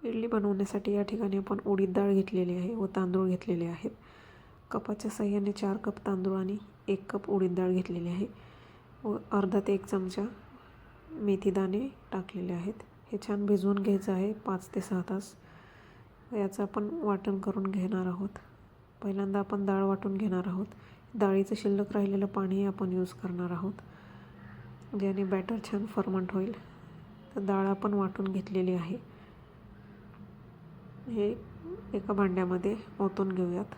इडली बनवण्यासाठी या ठिकाणी आपण उडीद डाळ घेतलेली आहे व तांदूळ घेतलेले आहेत. कपाच्या साह्याने 4 कप तांदूळ आणि 1 कप उडीद डाळ घेतलेली आहे व अर्धा ते 1 चमचा मेथीदाणे टाकलेले आहेत. हे छान भिजवून घ्यायचं आहे 5 ते 6 तास. याचं आपण वाटण करून घेणार आहोत. पहिल्यांदा आपण डाळ वाटून घेणार आहोत. डाळीचं शिल्लक राहिलेलं पाणी आपण यूज करणार आहोत, ज्याने बॅटर छान फर्मंट होईल. तर डाळ आपण वाटून घेतलेली आहे. हे एका भांड्यामध्ये ओतून घेऊयात.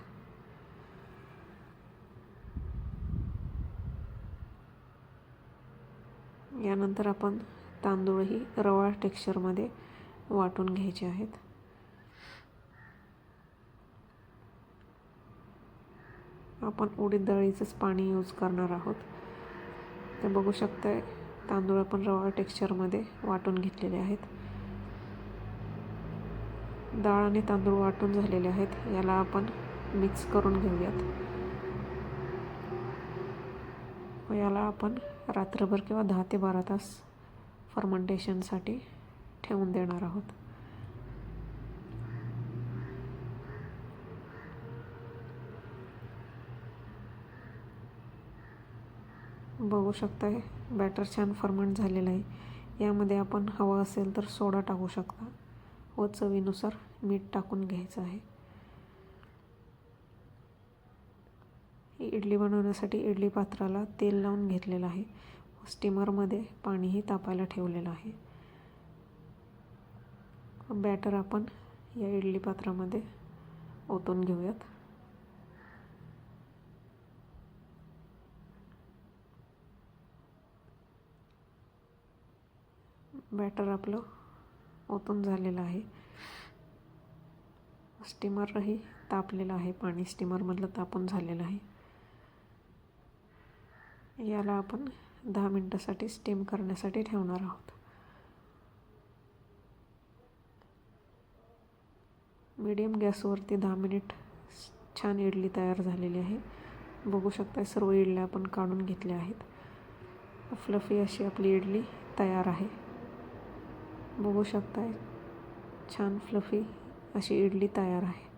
यानंतर आपण तांदूळही रवाळ टेक्स्चरमध्ये वाटून घ्यायचे आहेत. आपण उडीद डाळीचंच पाणी यूज करणार आहोत. ते बघू शकताय, तांदूळ आपण रवाळ टेक्स्चरमध्ये वाटून घेतलेले आहेत. डाळ आणि तांदूळ वाटून झालेले आहेत. याला आपण मिक्स करून घेऊयात व याला आपण रात्रभर किंवा 10 ते 12 तास फर्मेंटेशनसाठी ठेवून देणार आहोत. बघू शकताय, बॅटर छान फर्मेंट झालेलं आहे. यामध्ये आपण हवा असेल तर सोडा टाकू शकता व चवीनुसार मीठ टाकून घ्यायचं आहे. इडली बनवण्यासाठी इडली पात्राला तेल लावून घेतलेलं आहे. स्टीमरमध्ये पाणीही तापायला ठेवलेलं आहे. बॅटर आपण या इडली पात्रामध्ये ओतून घेऊयात. बॅटर आपलं ओतून झालेलं आहे. स्टीमरही तापलेलं आहे. पाणी स्टीमरमधलं तापून झालेलं आहे. याला आपण 10 मिनिटासाठी स्टीम करण्यासाठी ठेवणार आहोत. मीडियम गॅसवरती 10 मिनिट छान इडली तयार झालेली आहे. बघू शकता, सर्व इडल्या आपण काढून घेतल्या आहेत. फ्लफी अशी आपली इडली तयार आहे. बघू शकताय, छान फ्लफी अशी इडली तयार आहे.